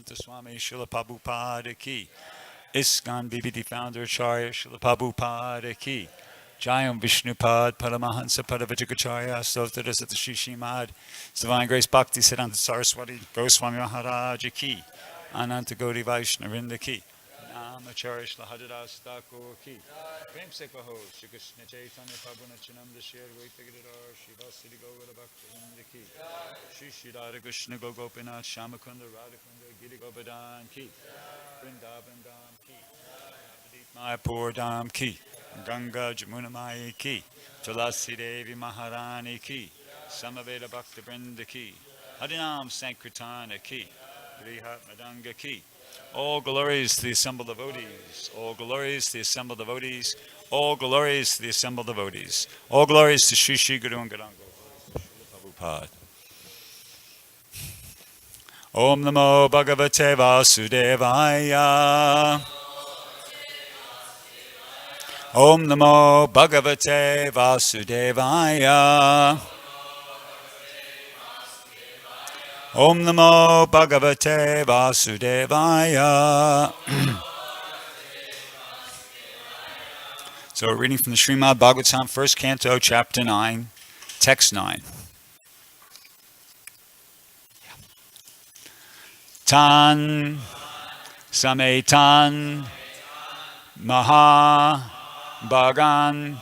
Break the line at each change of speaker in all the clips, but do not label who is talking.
Swami Srila Prabhupada ki. ISKCON BBD founder Acharya Srila Prabhupada ki. Jayam Vishnupad Paramahansa Padavajagacharya Stotara Satashi Shrimad Divine Grace Bhakti Siddhanta Saraswati Goswami Maharaj ki. Ananta Gaudi Vaishnavinda ki. Namacharya Srila Haridas Thakur ki. Prem Se Kaho Shri Krishna Chaitanya Prabhu Nityananda Shri Advaita Gadadhar Shri Vasudeva Gaura Bhaktivinoda ki. Shri Shri Radha Krishna Gopinath Shamakunda Radhakunda Giri Govardhan ki. Vrindavan Dham ki. Mayapur Dham ki. Ganga Jamuna Maya ki. Tulasi Devi Maharani ki. Samaveda Bhakta Vrinda ki. Harinam Sankirtana ki. Brihat Madanga ki. All glories to the assembled devotees. All glories to the assembled devotees. All glories to the assembled devotees. All glories to Sri Sri Guru and Gauranga Prabhupada. Om Namo Bhagavate Vasudevaya. Om Namo Bhagavate Vasudevaya. Om Namo Bhagavate Vasudevaya. So we're reading from the Srimad Bhagavatam, first canto, chapter 9, text 9. Tan Sametan Maha Bhagan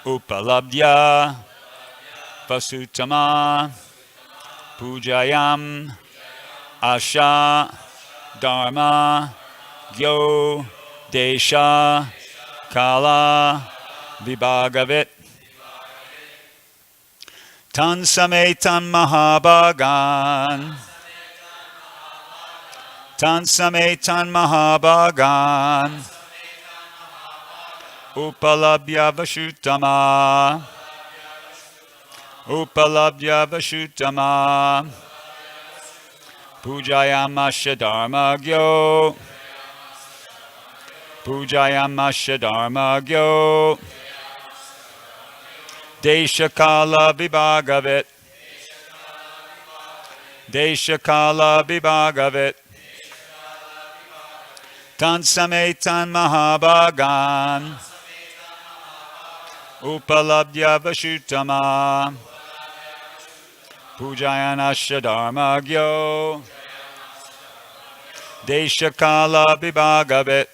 Upalabdhya Vasutama Pujayam Asha Dharma Gyo Desha Kala Vibhagavit Tan Sametan Mahabhagan Tan Sametan Mahabhagan Upalabhya Vashutama Upalabhya Vashutama Pujayamasya Dharma Gyo Pujayamasya Dharma Gyo Deshakala Vibhagavit Deshakala Vibhagavit Tan Sametan Mahabhagan Upalabhya Vashutama Pujayanasya Dharma Gyo Deshakala Vibhagavit.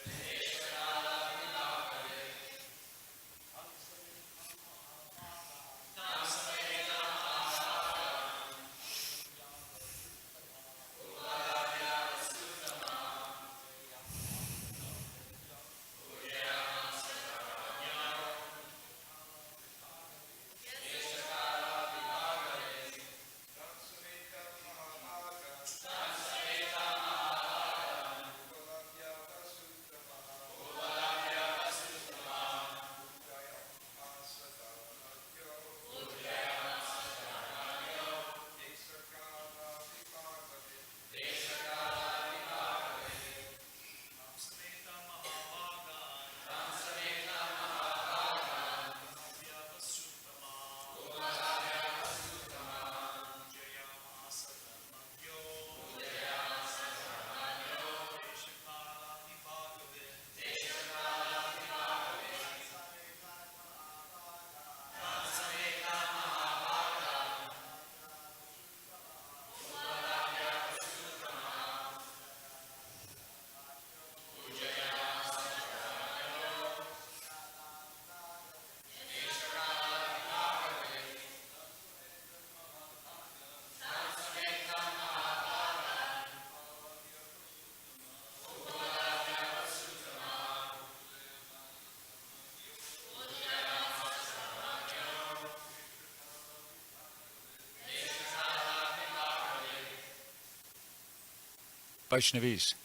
Vaishnavis.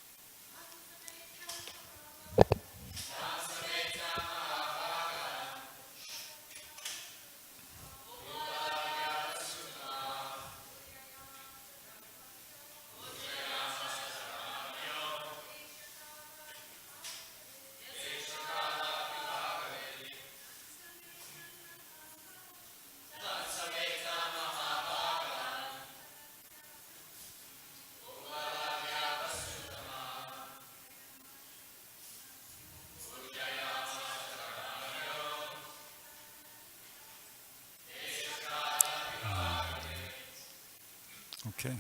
Okay.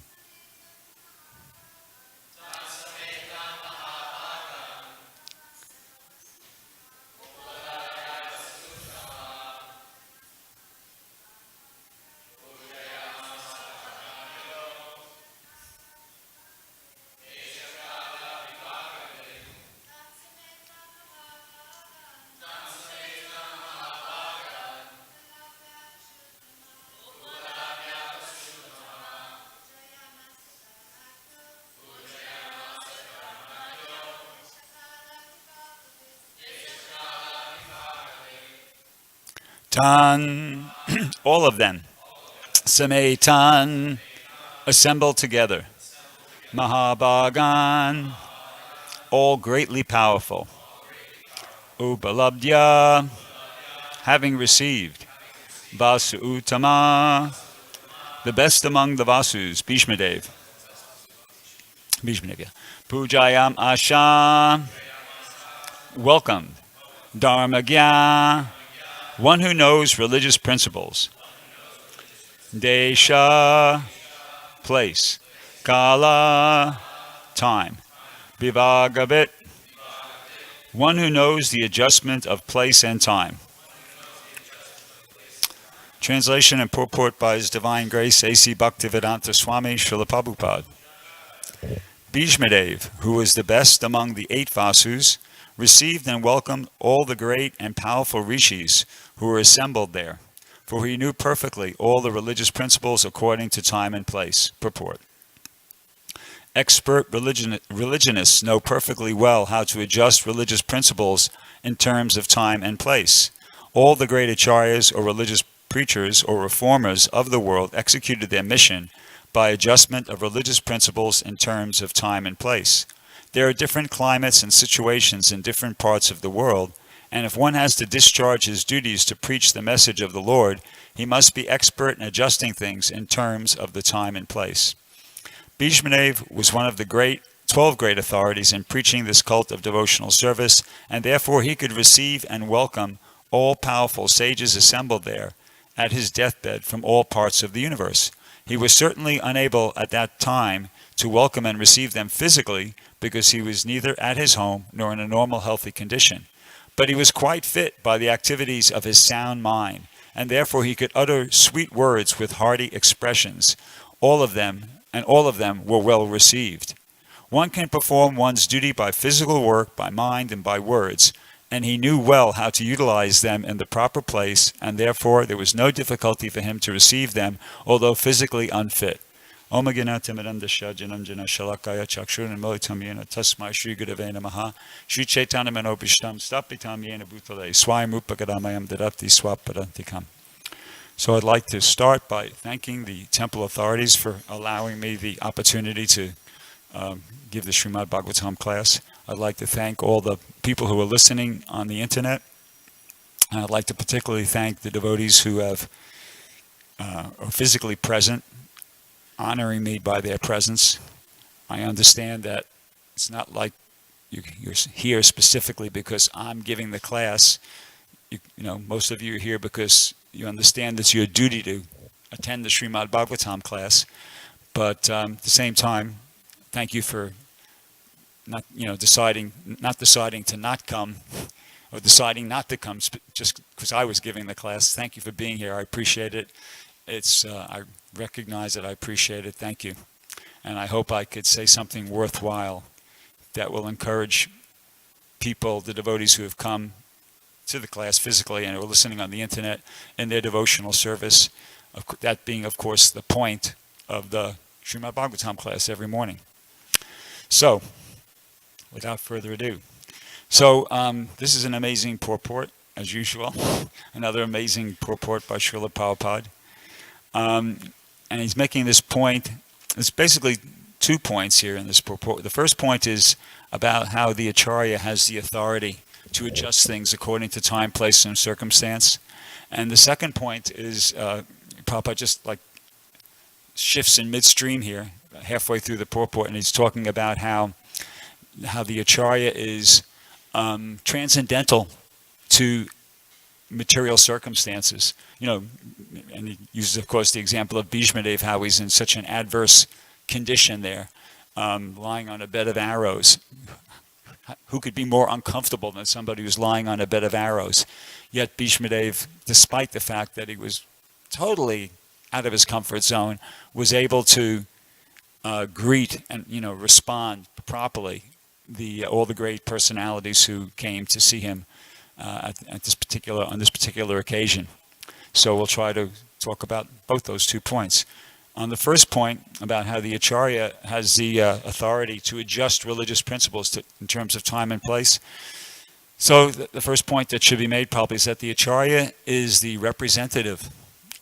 Tan, all of them. Sametan, assembled together. Mahabhagan, all greatly powerful. Ubalabdya, having received. Vasu Uttama, the best among the Vasus, Bhishmadev. Bhishmadev, yeah. Pujayam Asha, welcomed. Dharmagya, one who knows religious principles. Desha, place. Kala, time. Vivagavit, one who knows the adjustment of place and time. Translation and purport by His Divine Grace A.C. Bhaktivedanta Swami Srila Prabhupada. Bhishmadev, who was the best among the 8 Vasus, received and welcomed all the great and powerful rishis who were assembled there, for he knew perfectly all the religious principles according to time and place. Purport. Expert religionists know perfectly well how to adjust religious principles in terms of time and place. All the great acharyas or religious preachers or reformers of the world executed their mission by adjustment of religious principles in terms of time and place. There are different climates and situations in different parts of the world, and if one has to discharge his duties to preach the message of the Lord, he must be expert in adjusting things in terms of the time and place. Bhishmadev was one of the 12 great authorities in preaching this cult of devotional service, and therefore he could receive and welcome all powerful sages assembled there at his deathbed from all parts of the universe. He was certainly unable at that time to welcome and receive them physically because he was neither at his home nor in a normal healthy condition. But he was quite fit by the activities of his sound mind, and therefore he could utter sweet words with hearty expressions. All of them were well received. One can perform one's duty by physical work, by mind, and by words, and he knew well how to utilize them in the proper place, and therefore there was no difficulty for him to receive them, although physically unfit. Om Ganatimirandasya Jananjana Shalakaya Chakshurana Militam Yena Tasmai Shri Gurave Namaha Shri Chaitanya Manopishtam Stapitam Yena Bhutale Swayam Upagadamayam Dadati Swapadantikam. So I'd like to start by thanking the temple authorities for allowing me the opportunity to give the Srimad Bhagavatam class. I'd like to thank all the people who are listening on the internet. And I'd like to particularly thank the devotees who are physically present, honoring me by their presence. I understand that it's not like you're here specifically because I'm giving the class. You know, most of you are here because you understand it's your duty to attend the Srimad Bhagavatam class. But at the same time, thank you for not deciding to not come, or deciding not to come just because I was giving the class. Thank you for being here. I appreciate it. I recognize it. I appreciate it. Thank you. And I hope I could say something worthwhile that will encourage people, the devotees who have come to the class physically and are listening on the internet in their devotional service. That being, of course, the point of the Srimad Bhagavatam class every morning. So, without further ado. So, this is an amazing purport, as usual. Another amazing purport by Srila Prabhupada. And he's making this point. There's basically 2 points here in this purport. The first point is about how the Acharya has the authority to adjust things according to time, place, and circumstance. And the second point is, Prabhupada just like shifts in midstream here, halfway through the purport, and he's talking about how the Acharya is transcendental to material circumstances. And he uses, of course, the example of Bhishmadev, how he's in such an adverse condition there, lying on a bed of arrows. Who could be more uncomfortable than somebody who's lying on a bed of arrows? Yet Bhishmadev, despite the fact that he was totally out of his comfort zone, was able to greet and respond properly all the great personalities who came to see him on this particular occasion. So we'll try to talk about both those 2 points. On the first point about how the Acharya has the authority to adjust religious principles in terms of time and place. So the first point that should be made probably is that the Acharya is the representative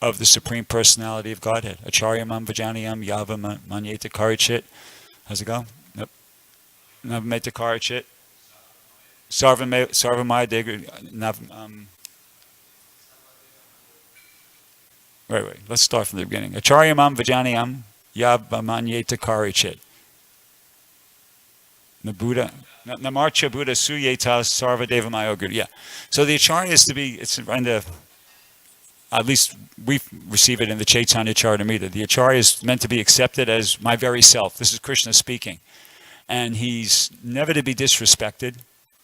of the Supreme Personality of Godhead. Acharya mam vajaniyam yava manyeta karichit. How's it go? Nope. Navameta karichit. Sarvamaya degri. Wait. Let's start from the beginning. Acharya mam vajaniyam yava manyeta karichit. Nabuddha. Namarcha Buddha suyeta sarva devamayogur. Yeah. So the Acharya is to be, it's in the, at least we receive it in the Chaitanya Charitamrita. The Acharya is meant to be accepted as my very self. This is Krishna speaking. And he's never to be disrespected.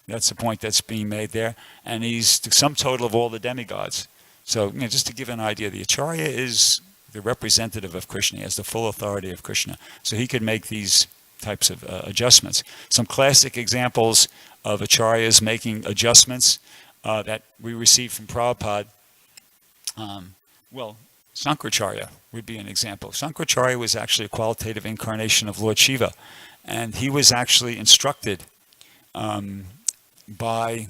That's the point that's being made there. And he's the sum total of all the demigods. So, just to give an idea, the Acharya is the representative of Krishna. He has the full authority of Krishna. So he could make these types of adjustments. Some classic examples of Acharyas making adjustments that we receive from Prabhupada. Sankaracharya would be an example. Sankaracharya was actually a qualitative incarnation of Lord Shiva. And he was actually instructed by,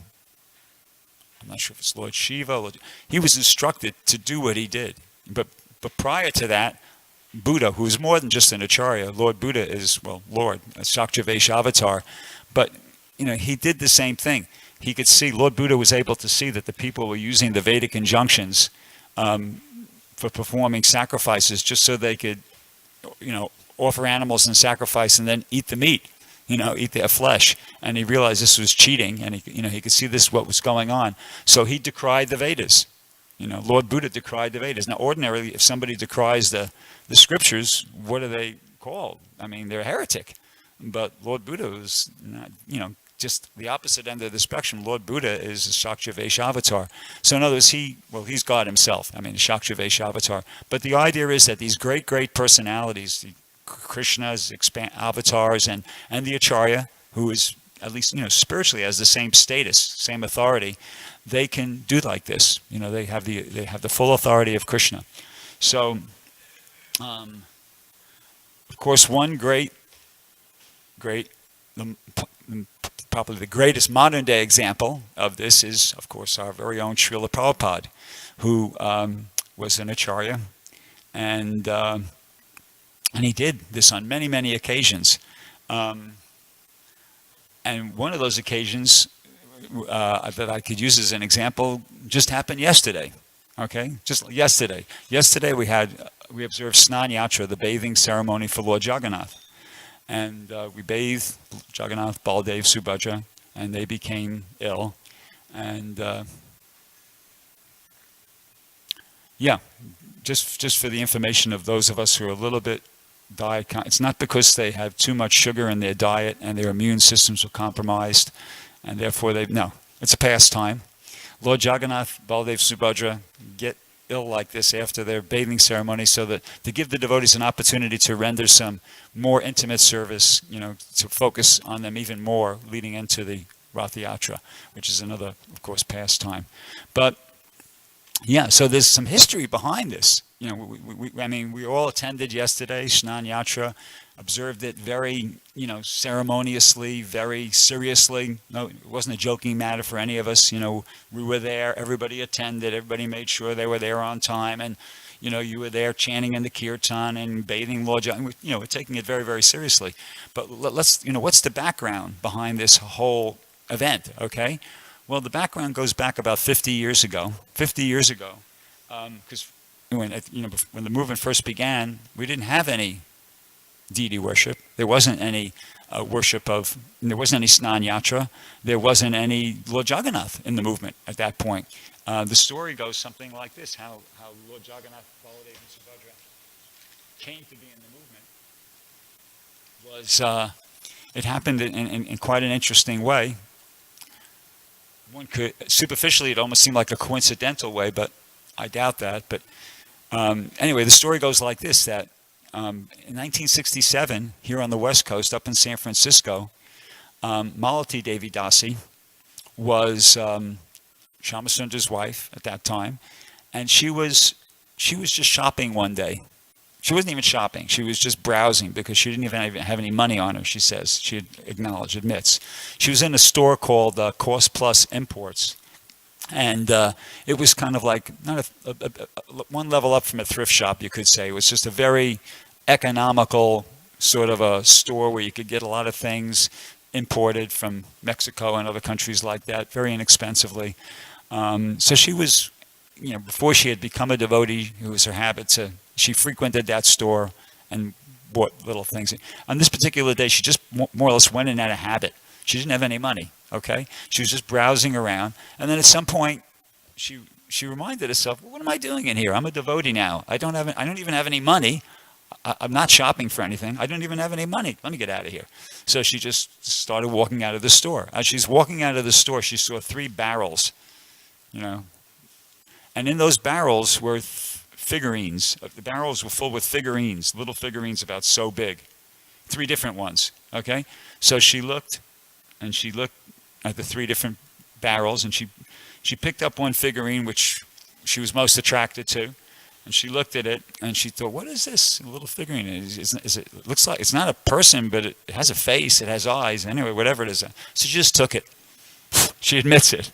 I'm not sure if it's Lord Shiva, he was instructed to do what he did. But prior to that, Buddha, who is more than just an Acharya, Lord Buddha is, Lord, a Shaktravesha avatar, but, he did the same thing. He could see, Lord Buddha was able to see that the people were using the Vedic injunctions for performing sacrifices just so they could, offer animals in sacrifice and then eat the meat, eat their flesh. And he realized this was cheating, and he could see what was going on. So he decried the Vedas. Lord Buddha decried the Vedas. Now, ordinarily, if somebody decries the scriptures, what are they called? I mean, they're a heretic. But Lord Buddha was not, just the opposite end of the spectrum. Lord Buddha is a Shaktravesha avatar. So in other words, he's God himself. I mean, a Shaktravesha avatar. But the idea is that these great, great personalities, the Krishna's avatars and the Acharya, who is at least spiritually has the same status, same authority, they can do like this. They have the full authority of Krishna. So, of course, one probably the greatest modern day example of this is, of course, our very own Srila Prabhupada, who was an Acharya, and he did this on many, many occasions. And one of those occasions that I could use as an example just happened yesterday. Okay, just yesterday. Yesterday we observed Snan Yatra, the bathing ceremony for Lord Jagannath, and we bathed Jagannath, Baldev, Subhadra, and they became ill. And just for the information of those of us who are a little bit diet, it's not because they have too much sugar in their diet and their immune systems are compromised, and therefore it's a pastime. Lord Jagannath, Baldev, Subhadra get ill like this after their bathing ceremony, so that to give the devotees an opportunity to render some more intimate service, to focus on them even more leading into the Rath Yatra, which is another, of course, pastime. But so there's some history behind this. We all attended yesterday, Snan Yatra, observed it very, ceremoniously, very seriously. No, it wasn't a joking matter for any of us. We were there, everybody attended, everybody made sure they were there on time, and, you were there chanting in the kirtan and bathing Lord Jagannath. We're taking it very, very seriously. But let's, what's the background behind this whole event, okay? Well, the background goes back about 50 years ago. 50 years ago, because when the movement first began, we didn't have any deity worship. There wasn't any there wasn't any Snan Yatra. There wasn't any Lord Jagannath in the movement at that point. The story goes something like this, how Lord Jagannath, Baladev, and Subhadra came to be in the movement was, it happened in quite an interesting way. One could, superficially, it almost seemed like a coincidental way, but I doubt that. But anyway, the story goes like this, that in 1967, here on the West Coast, up in San Francisco, Malati Devi Dasi was Shamasundar's wife at that time, and she was just shopping one day. She wasn't even shopping. She was just browsing because she didn't even have any money on her, she says. She admits. She was in a store called Cost Plus Imports. And it was kind of like not one level up from a thrift shop, you could say. It was just a very economical sort of a store where you could get a lot of things imported from Mexico and other countries like that, very inexpensively. So she was, before she had become a devotee, it was her habit she frequented that store and bought little things. On this particular day, she just more or less went in out of habit. She didn't have any money, okay? She was just browsing around. And then at some point, she reminded herself, well, what am I doing in here? I'm a devotee now. I don't even have any money. I'm not shopping for anything. I don't even have any money. Let me get out of here. So she just started walking out of the store. As she's walking out of the store, she saw 3 barrels, And in those barrels were figurines. The barrels were full with figurines, little figurines about so big. 3 different ones, okay? So she looked at the 3 different barrels, and she picked up one figurine which she was most attracted to, and she looked at it, and she thought, what is this? A little figurine. It looks like, it's not a person, but it has a face, it has eyes, anyway, whatever it is. So she just took it. She admits it.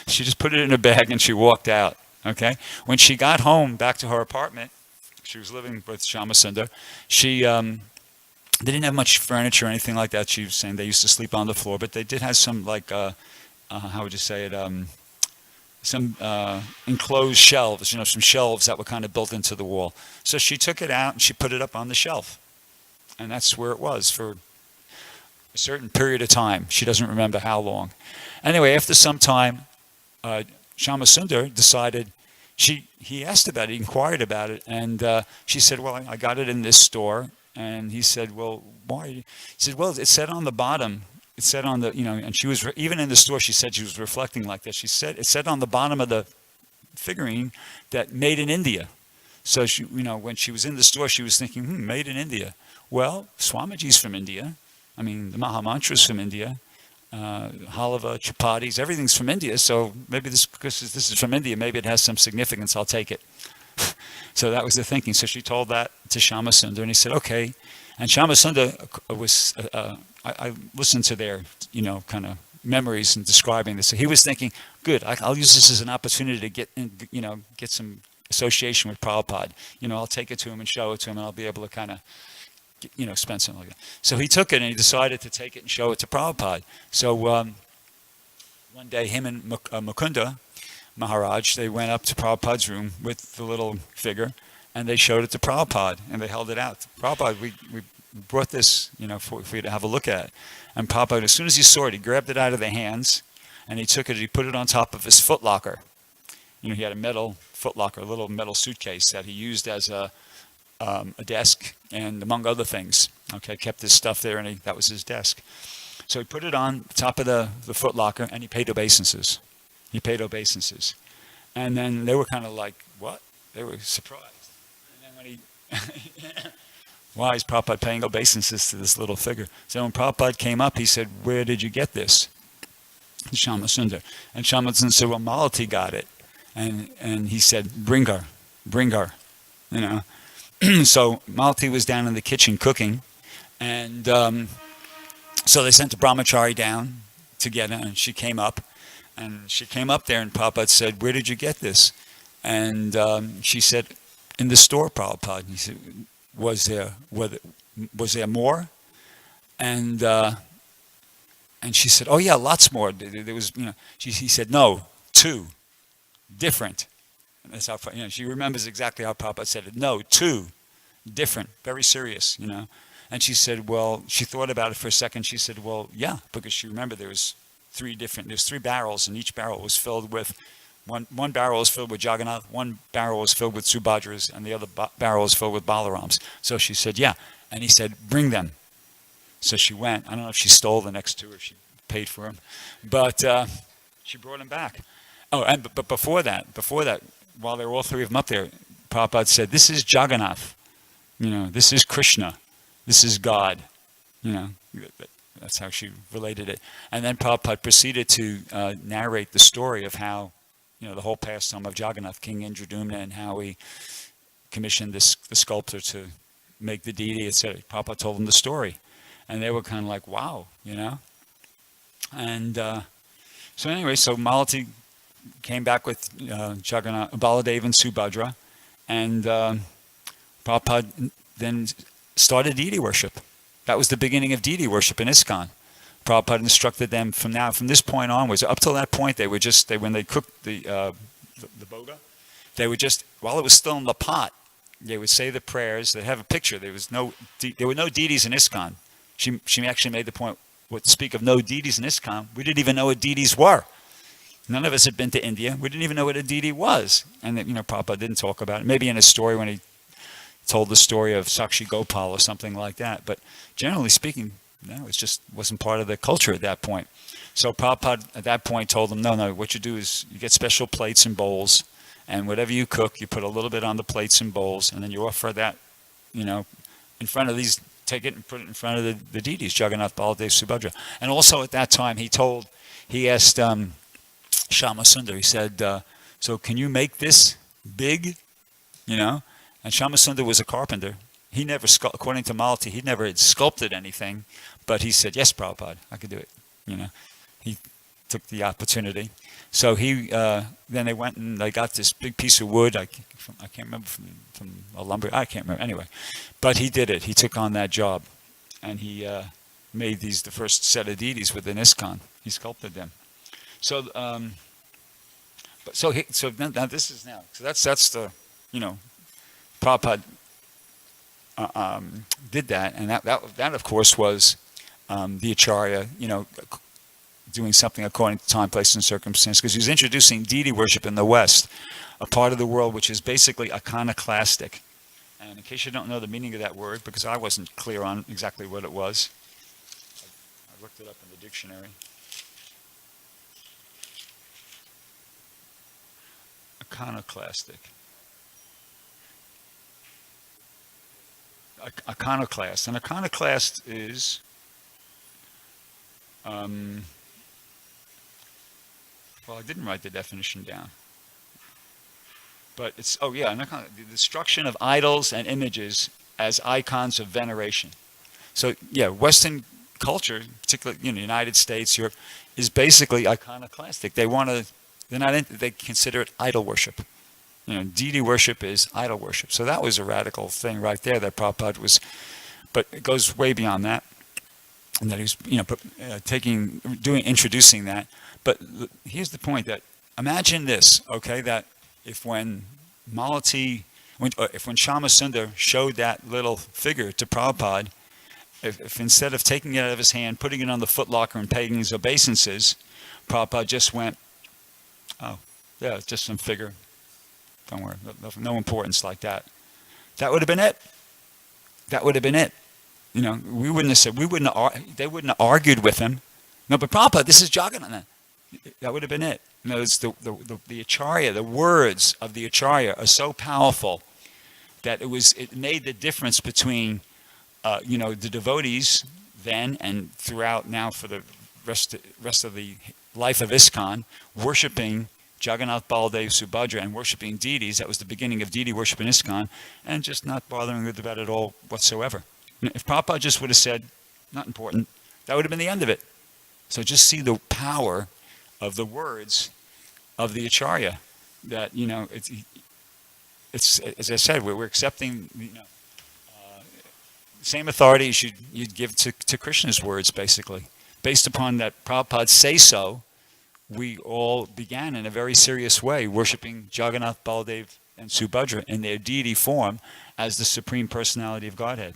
She just put it in her bag, and she walked out. Okay. When she got home back to her apartment, she was living with Shamasundar. They didn't have much furniture or anything like that. She was saying they used to sleep on the floor, but they did have some how would you say it? Some enclosed shelves. Some shelves that were kind of built into the wall. So she took it out and she put it up on the shelf, and that's where it was for a certain period of time. She doesn't remember how long. Anyway, after some time, Shamasundar decided, he asked about it, he inquired about it, and she said, well, I got it in this store. And he said, well, why? He said, well, it said on the bottom, it said on the, and she was, even in the store, she said she was reflecting like that. She said, it said on the bottom of the figurine that made in India. So she, when she was in the store, she was thinking, made in India. Well, Swamiji's from India. I mean, the Mahamantra's from India. Halava, chapatis, everything's from India, so maybe because this is from India, maybe it has some significance, I'll take it. So that was the thinking. So she told that to Shamasundar, and he said, okay. And Shamasundar was, I listened to their, kind of memories and describing this. So he was thinking, good, I'll use this as an opportunity to get, get some association with Prabhupada. I'll take it to him and show it to him, and I'll be able to kind of spend something like that. So he took it and he decided to take it and show it to Prabhupada. So one day, him and Mukunda Maharaj, they went up to Prabhupada's room with the little figure, and they showed it to Prabhupada, and they held it out. Prabhupada, we brought this, for you to have a look at. And Prabhupada, as soon as he saw it, he grabbed it out of their hands, and he took it, he put it on top of his footlocker. He had a metal footlocker, a little metal suitcase that he used as a desk, and among other things, kept his stuff there, and that was his desk. So he put it on top of the footlocker, and he paid obeisances. And then they were kind of like, what? They were surprised. And then when he, why is Prabhupada paying obeisances to this little figure? So when Prabhupada came up, he said, where did you get this? Shamasundar. And Shamasundar said, well, Malati got it. And he said, bring her. So Malati was down in the kitchen cooking, and so they sent the brahmachari down to get her, and she came up there, and Prabhupada said, where did you get this? And she said, in the store, Prabhupada. And he said, was there more? And she said, oh yeah, lots more. There was, he said, no, 2, different. And that's how, she remembers exactly how Prabhupada said it. No, 2, different, very serious, And she said, well, she thought about it for a second. She said, well, yeah, because she remembered there's 3 barrels, and each barrel was filled with One barrel is filled with Jagannath, one barrel is filled with Subhadras, and the other barrel is filled with Balarams. So she said, yeah. And he said, bring them. So she went. I don't know if she stole the next two or she paid for them. But she brought them back. Oh, but before that, while there were all three of them up there, Prabhupada said, this is Jagannath. This is Krishna. This is God. That's how she related it. And then Prabhupada proceeded to narrate the story of how, the whole pastime of Jagannath, King Indradumna, and how he commissioned the sculptor to make the deity, etc. Prabhupada told them the story. And they were kind of like, wow, And so anyway, so Malati came back with Jagannath, Baladev and Subhadra. And Prabhupada then started deity worship. That was the beginning of deity worship in ISKCON. Prabhupada instructed them from this point onwards. Up till that point, when they cooked the boga, they would just, while it was still in the pot, they would say the prayers. They'd have a picture. There were no deities in ISKCON. She actually made the point, to speak of no deities in ISKCON, we didn't even know what deities were. None of us had been to India. We didn't even know what a deity was. And Prabhupada didn't talk about it. Maybe in a story when he told the story of Sakshi Gopal or something like that. But generally speaking, no, it just wasn't part of the culture at that point. So Prabhupada at that point told them, no, what you do is you get special plates and bowls, and whatever you cook, you put a little bit on the plates and bowls, and then you offer that, in front of these, take it and put it in front of the deities, Jagannath, Baladev, Subhadra. And also at that time, he asked Shama Sundar, he said, so can you make this big, And Shama Sundar was a carpenter. He never, according to Malati, he never had sculpted anything, but he said, yes, Prabhupada, I could do it. He took the opportunity. So then they went and they got this big piece of wood. I can't remember from a lumber. I can't remember anyway, but he did it. He took on that job, and he made the first set of deities within ISKCON. He sculpted them. So, now this is now. So that's the Prabhupada did that, and that of course was the Acharya, doing something according to time, place, and circumstance, because he was introducing deity worship in the West, a part of the world which is basically iconoclastic. And in case you don't know the meaning of that word, because I wasn't clear on exactly what it was, I looked it up in the dictionary. Iconoclastic. Iconoclast. An iconoclast is well, I didn't write the definition down, but it's the destruction of idols and images as icons of veneration. So Western culture, particularly the United States, Europe, is basically iconoclastic. They consider it idol worship. Deity worship is idol worship. So that was a radical thing right there that Prabhupada was, but it goes way beyond that. And that he was, introducing that. But here's the point: that imagine this, okay? That if when Shama Sundar showed that little figure to Prabhupada, if instead of taking it out of his hand, putting it on the footlocker and paying his obeisances, Prabhupada just went, oh, yeah, it's just some figure. Don't worry, no importance like that. That would have been it. That would have been it. We wouldn't have said, they wouldn't have argued with him. No, but Prabhupada, this is Jagannath. That would have been it. It's the Acharya, the words of the Acharya are so powerful that it made the difference between, the devotees then and throughout now for the rest of the life of ISKCON, worshiping Jagannath, Baladev, Subhadra, and worshiping deities. That was the beginning of deity worship in ISKCON, and just not bothering with that at all whatsoever. If Prabhupada just would have said, not important, that would have been the end of it. So just see the power of the words of the Acharya. That, it's as I said, we're accepting, same authority you'd give to Krishna's words, basically. Based upon that Prabhupada say so, we all began in a very serious way worshiping Jagannath, Baladev, and Subhadra in their deity form as the Supreme Personality of Godhead.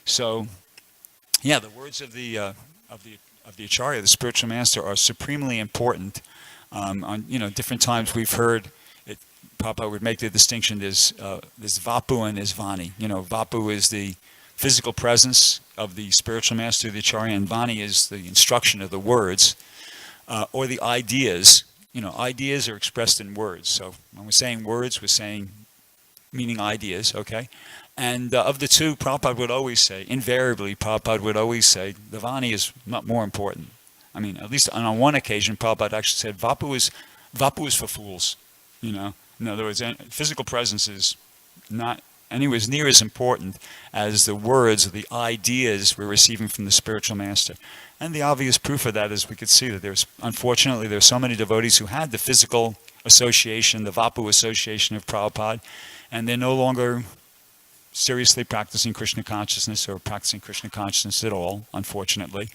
So, the words of the Acharya, the spiritual master, are supremely important On different times we've heard it. Prabhupada would make the distinction: there's Vapu and there's Vani. Vapu is the physical presence of the spiritual master, the Acharya, and Vani is the instruction of the words or the ideas. Ideas are expressed in words. So when we're saying words, we're saying meaning ideas, okay? And of the two, Prabhupada would always say, invariably, Prabhupada would always say, the Vani is not more important. I mean, at least on one occasion, Prabhupada actually said, Vapu is for fools. In other words, physical presence is not anywhere near as important as the words or the ideas we're receiving from the spiritual master. And the obvious proof of that is we could see that unfortunately, there's so many devotees who had the physical association, the Vapu association of Prabhupada, and they're no longer seriously practicing Krishna consciousness or practicing Krishna consciousness at all, unfortunately.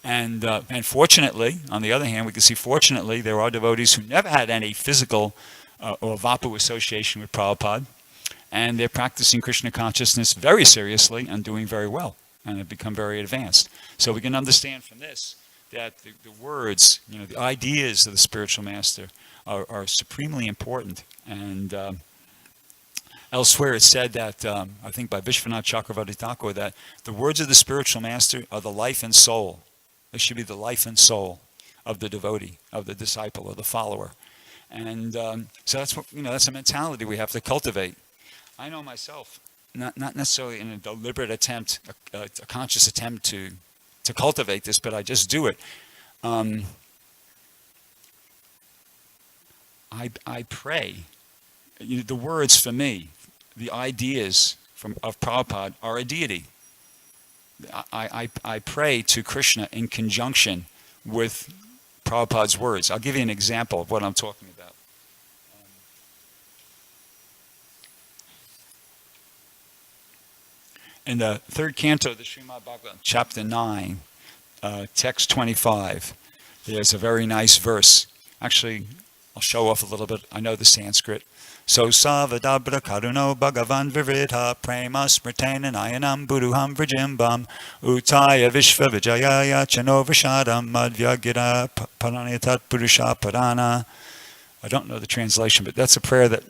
And fortunately, on the other hand, we can see fortunately there are devotees who never had any physical or Vapu association with Prabhupada, and they're practicing Krishna consciousness very seriously and doing very well, and have become very advanced. So we can understand from this that the words, the ideas of the spiritual master are supremely important. And elsewhere it's said that, I think by Vishwanath Chakravarti Thakur, that the words of the spiritual master are the life and soul. They should be the life and soul of the devotee, of the disciple, or the follower. And so that's a mentality we have to cultivate. I know myself, not necessarily in a deliberate attempt, a conscious attempt to cultivate this, but I just do it. I pray. The words for me, the ideas of Prabhupada are a deity. I pray to Krishna in conjunction with Prabhupada's words. I'll give you an example of what I'm talking about. In the third canto of the Srimad Bhagavatam, chapter 9, text 25, there's a very nice verse. Actually, I'll show off a little bit. I know the Sanskrit. So savadabra karuno bhagavan vividha prema smritena nayanam buruham vrjimbam utaya vishva vijayaya chano vishadam madhyagira paraniyatat purusha parana. I don't know the translation, but that's a prayer that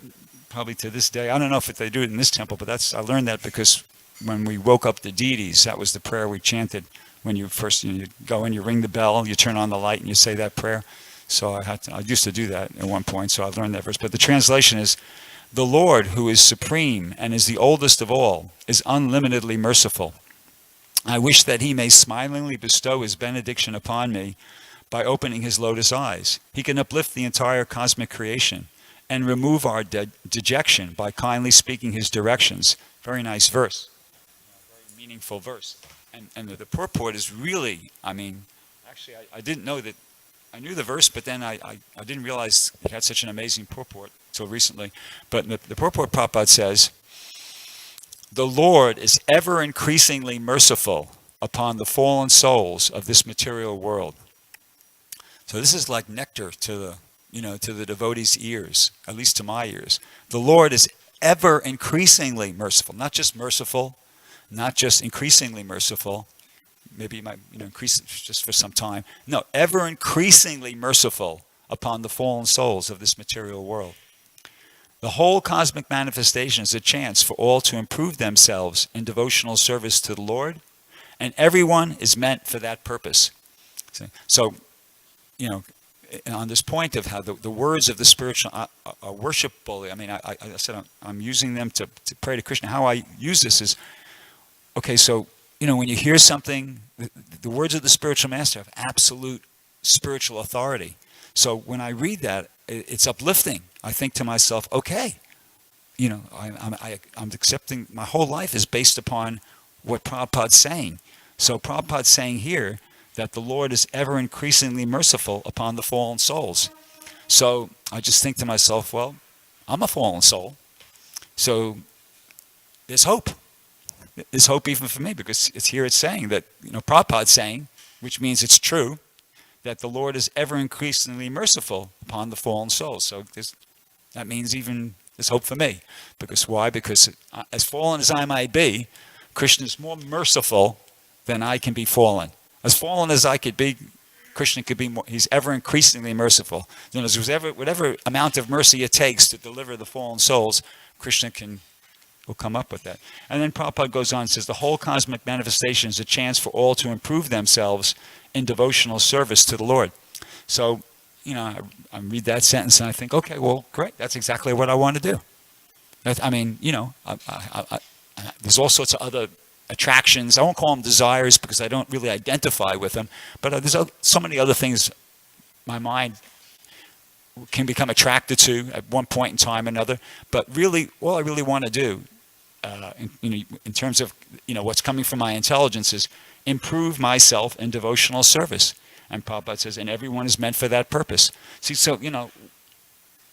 probably to this day, I don't know if they do it in this temple, but I learned that because when we woke up the deities, that was the prayer we chanted when you first you go in, you ring the bell, you turn on the light, and you say that prayer. So I used to do that at one point, so I learned that verse. But the translation is, the Lord, who is supreme and is the oldest of all, is unlimitedly merciful. I wish that he may smilingly bestow his benediction upon me by opening his lotus eyes. He can uplift the entire cosmic creation and remove our dejection by kindly speaking his directions. Very nice verse. Very meaningful verse. And the purport is really, actually I didn't know that. I knew the verse, but then I didn't realize it had such an amazing purport until recently. But the purport Prabhupada says, the Lord is ever increasingly merciful upon the fallen souls of this material world. So this is like nectar to the devotee's ears, at least to my ears. The Lord is ever increasingly merciful, not just merciful, not just increasingly merciful. Maybe you might increase it just for some time. No, ever increasingly merciful upon the fallen souls of this material world. The whole cosmic manifestation is a chance for all to improve themselves in devotional service to the Lord, and everyone is meant for that purpose. So, on this point of how the words of the spiritual are worshipful, I said I'm using them to pray to Krishna. How I use this is, okay, so, when you hear something, the words of the spiritual master have absolute spiritual authority. So when I read that, it's uplifting. I think to myself, okay, I'm accepting, my whole life is based upon what Prabhupada's saying. So Prabhupada's saying here that the Lord is ever increasingly merciful upon the fallen souls. So I just think to myself, well, I'm a fallen soul. So there's hope. There's hope even for me, because it's saying that, Prabhupada's saying, which means it's true, that the Lord is ever increasingly merciful upon the fallen souls. So that means even there's hope for me. Because why? Because as fallen as I might be, Krishna is more merciful than I can be fallen. As fallen as I could be, Krishna could be more, he's ever increasingly merciful. In other words, whatever amount of mercy it takes to deliver the fallen souls, Krishna will come up with that. And then Prabhupada goes on and says, the whole cosmic manifestation is a chance for all to improve themselves in devotional service to the Lord. So, I read that sentence and I think, okay, well, great, that's exactly what I want to do. There's all sorts of other attractions. I won't call them desires because I don't really identify with them, but there's so many other things my mind can become attracted to at one point in time or another. But really, all I really want to do, in terms of what's coming from my intelligence, is improve myself in devotional service. And Prabhupada says, and everyone is meant for that purpose. See, so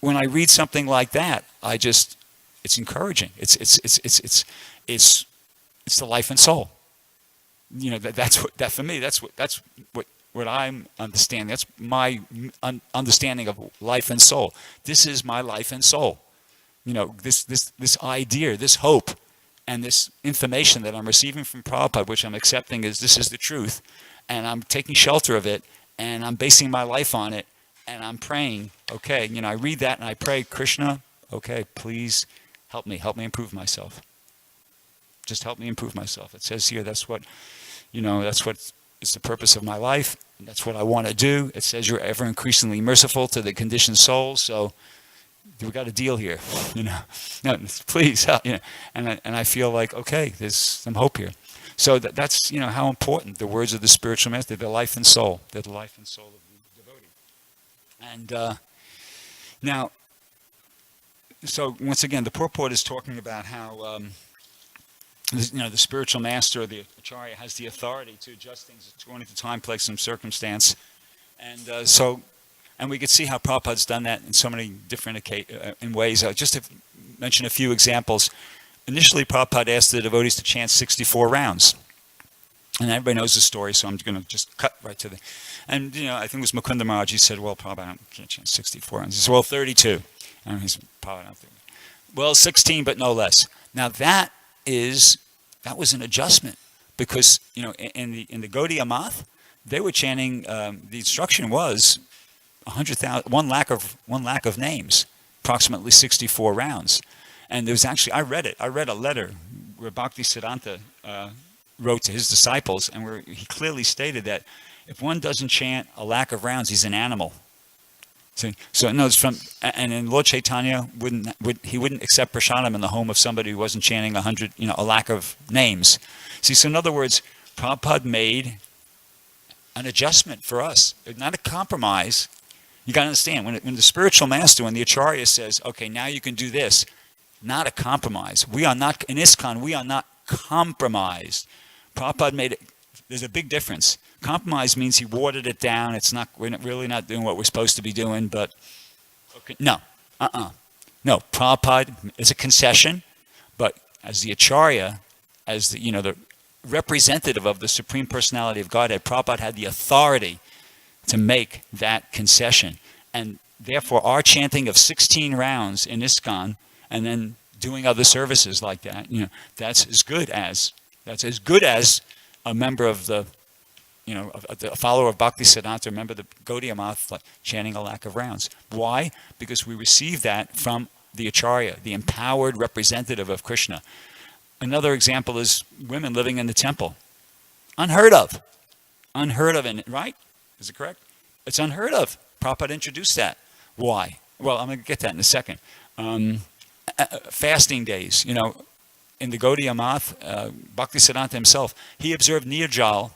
when I read something like that, it's encouraging. It's the life and soul. For me, that's what I'm understanding. That's my understanding of life and soul. This is my life and soul. This idea, this hope, and this information that I'm receiving from Prabhupada, which I'm accepting as this is the truth, and I'm taking shelter of it, and I'm basing my life on it, and I'm praying, okay, I read that and I pray, Krishna, okay, please help me improve myself. Just help me improve myself. It says here, that's what is the purpose of my life. And that's what I want to do. It says you're ever increasingly merciful to the conditioned souls. So we got a deal here, No, please help, And I feel like, okay, there's some hope here. So that's how important the words of the spiritual master. They're the life and soul. They're the life and soul of the devotee. And now, so once again, the purport is talking about how the spiritual master or the acharya has the authority to adjust things according to time, place, and circumstance. And and we could see how Prabhupada's done that in so many different in ways. Just to mention a few examples. Initially, Prabhupada asked the devotees to chant 64 rounds. And everybody knows the story, so I'm going to just cut right to the... And, I think it was Mukunda Maharaj, he said, well, Prabhupada, I can't chant 64 rounds. He said, well, 32. And he's Prabhupada, not 30. Well, 16, but no less. Now, that was an adjustment. Because, in the Gaudiya Math, they were chanting, the instruction was 100,000, one lakh of names, approximately 64 rounds. And there was actually, I read a letter where Bhakti Siddhanta wrote to his disciples, and where he clearly stated that if one doesn't chant a lakh of rounds, he's an animal. So no, and in Lord Chaitanya wouldn't accept prasadam in the home of somebody who wasn't chanting a lakh of names. See, so in other words, Prabhupada made an adjustment for us, not a compromise. You got to understand, when the spiritual master, when the acharya says, okay, now you can do this, not a compromise. We are not, in ISKCON, we are not compromised. Prabhupada made it, there's a big difference. Compromise means he watered it down. We're really not doing what we're supposed to be doing, but, okay, no, No, Prabhupada is a concession, but as the acharya, as the representative of the Supreme Personality of Godhead, Prabhupada had the authority to make that concession. And therefore, our chanting of 16 rounds in ISKCON, and then doing other services like that, that's as good as a member of the, a follower of Bhakti Siddhanta, a member of the Gaudiya Math, chanting a lakh of rounds. Why? Because we receive that from the acharya, the empowered representative of Krishna. Another example is women living in the temple. Unheard of, right? Is it correct? It's unheard of. Prabhupada introduced that. Why? Well, I'm going to get that in a second. Fasting days, in the Gaudiya Math, Bhaktisiddhanta himself, he observed Nirjal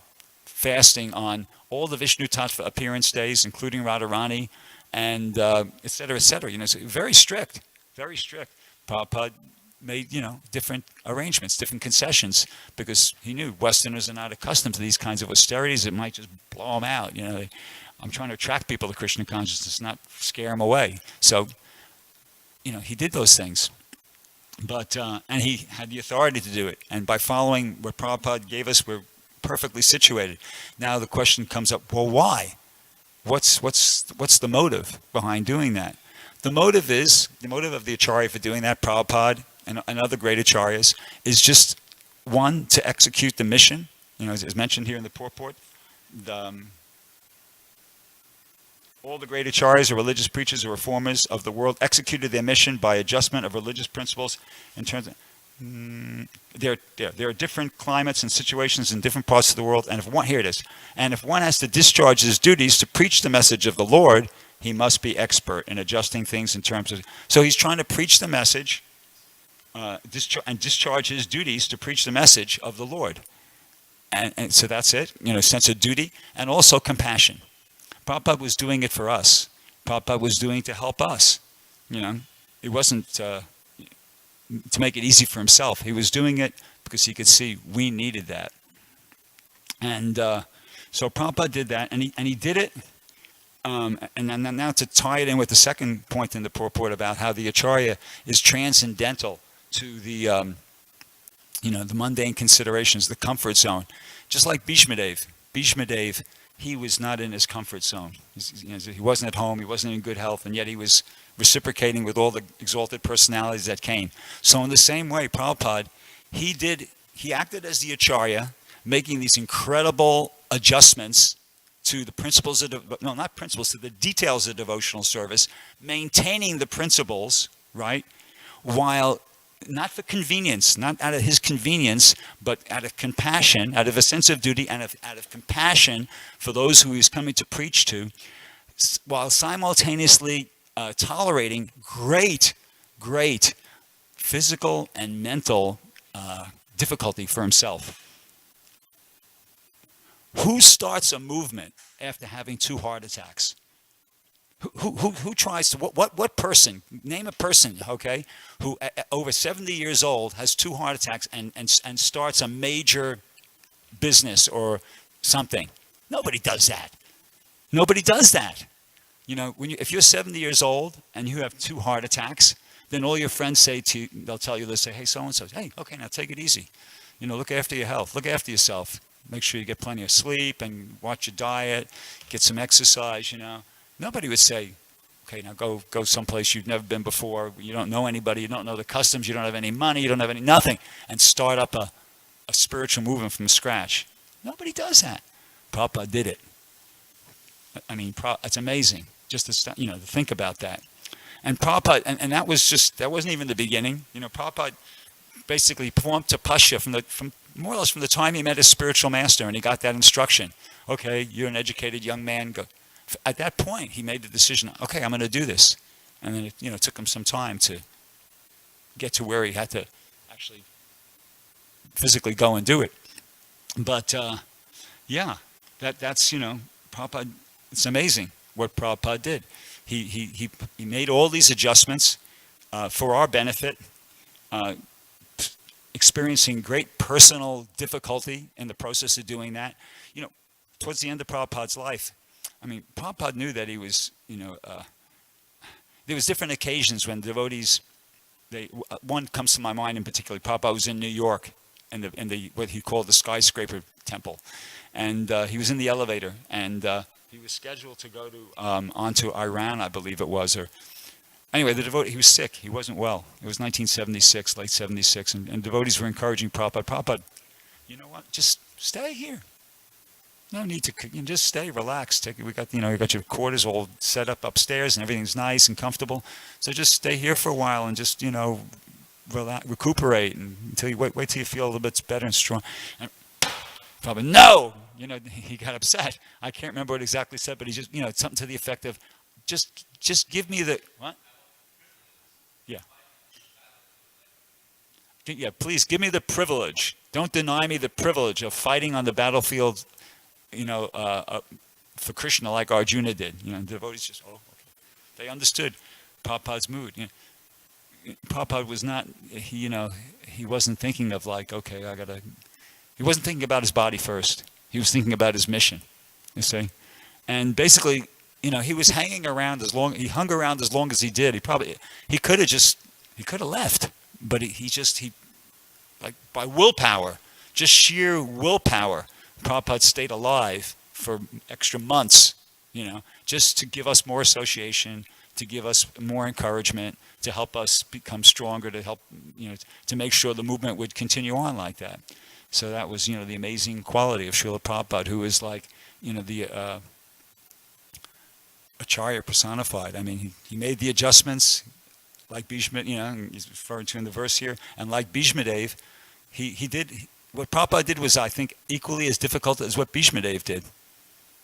fasting on all the Vishnu Tattva appearance days, including Radharani, and et cetera, et cetera. So very strict, very strict. Prabhupada made, different arrangements, different concessions, because he knew Westerners are not accustomed to these kinds of austerities. It might just blow them out. I'm trying to attract people to Krishna consciousness, not scare them away. So, he did those things. But, and he had the authority to do it. And by following what Prabhupada gave us, we're perfectly situated. Now the question comes up, well, why? What's the motive behind doing that? The motive of the acharya for doing that, Prabhupada and other great acharyas, is just, one, to execute the mission, as mentioned here in the purport, All the great acharyas or religious preachers or reformers of the world executed their mission by adjustment of religious principles in terms of there are different climates and situations in different parts of the world, and here it is. And if one has to discharge his duties to preach the message of the Lord, he must be expert in adjusting things in terms of. So he's trying to preach the message, and discharge his duties to preach the message of the Lord. And so that's it. Sense of duty and also compassion. Prabhupada was doing it for us. Prabhupada was doing it to help us. It wasn't to make it easy for himself. He was doing it because he could see we needed that. And so Prabhupada did that, and he did it. And then now to tie it in with the second point in the purport about how the Acharya is transcendental to the the mundane considerations, the comfort zone, just like Bhishmadev. Bhishmadev, he was not in his comfort zone. He wasn't at home. He wasn't in good health, and yet he was reciprocating with all the exalted personalities that came. So in the same way, Prabhupada, he acted as the Acharya, making these incredible adjustments to the principles of, to the details of devotional service, maintaining the principles, right, while not for convenience, not out of his convenience, but out of compassion, out of a sense of duty, and out of compassion for those who he's coming to preach to, while simultaneously tolerating great physical and mental difficulty for himself. Who starts a movement after having 2 heart attacks? Who tries to, what person, name a person, okay, who over 70 years old has 2 heart attacks and starts a major business or something? Nobody does that. Nobody does that. If you're 70 years old and you have 2 heart attacks, then all your friends say to you, they'll tell you, they'll say, hey, so-and-so, hey, okay, now take it easy. Look after your health, look after yourself. Make sure you get plenty of sleep and watch your diet, get some exercise, Nobody would say, okay, now go someplace you've never been before, you don't know anybody, you don't know the customs, you don't have any money, you don't have nothing, and start up a spiritual movement from scratch. Nobody does that. Prabhupada did it. I mean, it's amazing just to think about that. And Prabhupada, and that wasn't even the beginning. Prabhupada basically performed tapasya from more or less from the time he met his spiritual master, and he got that instruction. Okay, you're an educated young man. Go. At that point, he made the decision. Okay, I'm going to do this, and then it took him some time to get to where he had to actually physically go and do it. But that's Prabhupada. It's amazing what Prabhupada did. He made all these adjustments for our benefit. Experiencing great personal difficulty in the process of doing that. Towards the end of Prabhupada's life, Prabhupada knew that he was, there was different occasions when devotees, one comes to my mind in particular. Prabhupada was in New York, in the what he called the skyscraper temple, and he was in the elevator, and he was scheduled to go to onto Iran, I believe it was, or anyway, the devotee, he was sick. He wasn't well. It was 1976, late 76, and devotees were encouraging Prabhupada. Prabhupada, you know what? Just stay here. No need to. Just stay, relax. We got your quarters all set up upstairs, and everything's nice and comfortable. So just stay here for a while and just relax, recuperate, and until you wait till you feel a little bit better and strong. And Prabhupada, no. He got upset. I can't remember what exactly said, but he just something to the effect of, just give me the what? Yeah, please give me the privilege. Don't deny me the privilege of fighting on the battlefield, for Krishna like Arjuna did. The devotees just, okay. They understood Prabhupada's mood. Prabhupada was not, he wasn't thinking of like, okay, he wasn't thinking about his body first. He was thinking about his mission, you see. And basically, he was hanging around he hung around as long as he did. He could have left. But he like by willpower, just sheer willpower, Prabhupada stayed alive for extra months, just to give us more association, to give us more encouragement, to help us become stronger, to help, to make sure the movement would continue on like that. So that was, the amazing quality of Srila Prabhupada, who is like, the Acharya personified. I mean, he made the adjustments, like Bhishma, he's referring to in the verse here, and like Bhishmadev, he did, what Prabhupada did was, I think, equally as difficult as what Bhishmadev did.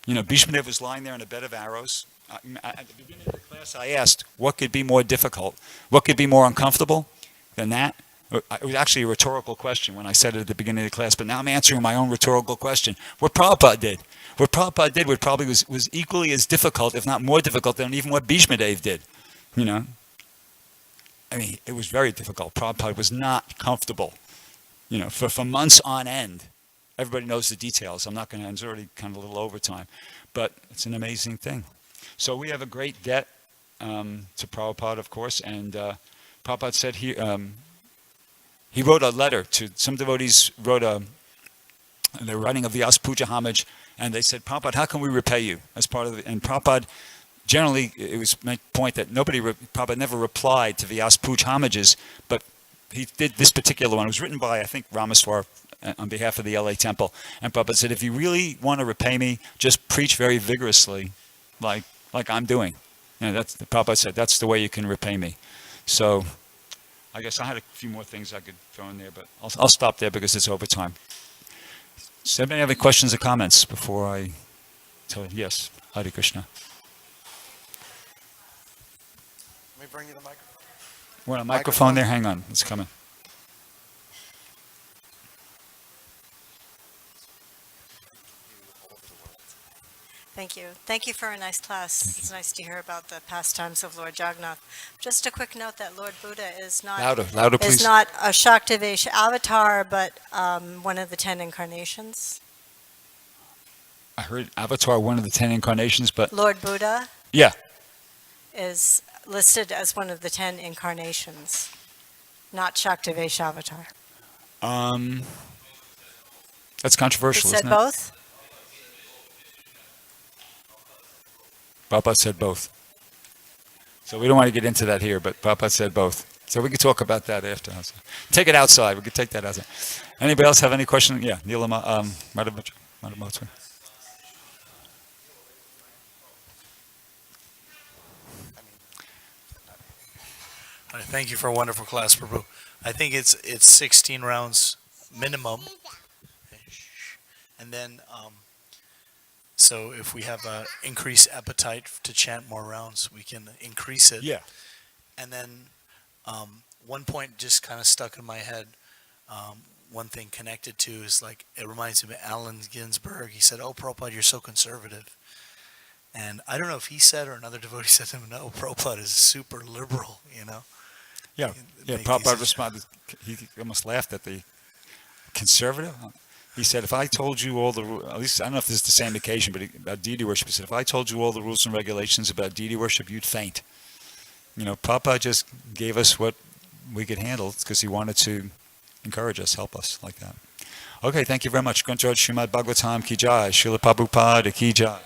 Bhishmadev was lying there in a bed of arrows. At the beginning of the class, I asked, what could be more difficult? What could be more uncomfortable than that? It was actually a rhetorical question when I said it at the beginning of the class, but now I'm answering my own rhetorical question. What Prabhupada did probably was equally as difficult, if not more difficult, than even what Bhishmadev did. I mean, it was very difficult. Prabhupada was not comfortable, for months on end. Everybody knows the details. I'm not going to, it's already kind of a little overtime, but it's an amazing thing. So we have a great debt to Prabhupada, of course, and Prabhupada said he wrote a letter to, some devotees they're writing a Vyas Puja homage, and they said, Prabhupada, how can we repay you as part of it? And Prabhupada, generally, it was my point that Prabhupada never replied to Vyas Puja homages, but he did this particular one. It was written by, I think, Ramaswar on behalf of the LA Temple. And Prabhupada said, if you really want to repay me, just preach very vigorously, like I'm doing. Prabhupada said, that's the way you can repay me. So I guess I had a few more things I could throw in there, but I'll stop there because it's overtime. Does anybody have any questions or comments before I tell you? Yes, Hare Krishna.
Let me bring you the microphone.
We're on a microphone there. Hang on, it's coming.
Thank you. Thank you for a nice class. It's nice to hear about the pastimes of Lord Jagannath. Just a quick note that Lord Buddha is not
louder, please.
Is not a Shaktivesh avatar, but one of the 10 incarnations.
I heard avatar, one of the 10 incarnations, but
Lord Buddha.
Yeah.
Is listed as one of the 10 incarnations, not Shaktivesh avatar.
That's controversial,
isn't it? Said both?
Prabhupada said both. So we don't want to get into that here, but Prabhupada said both. So we could talk about that after. Take it outside. We could take that outside. Anybody else have any questions? Yeah, Neelama, Madhavmotra.
Thank you for a wonderful class, Prabhu. I think it's 16 rounds minimum. And then, so if we have increased appetite to chant more rounds, we can increase it.
Yeah.
And then one point just kind of stuck in my head. One thing connected to is like, it reminds me of Allen Ginsberg. He said, oh, Prabhupada, you're so conservative. And I don't know if he said or another devotee said to him, no, Prabhupada is super liberal,
Yeah, Prabhupada responded, he almost laughed at the conservative. He said, if I told you all the rules, at least I don't know if this is the same occasion, but about deity worship, he said, if I told you all the rules and regulations about deity worship, you'd faint. Prabhupada just gave us what we could handle because he wanted to encourage us, help us like that. Okay, thank you very much. Gruntraj Srimad Bhagavatam Ki Jai, Srila Prabhupada Ki Jai.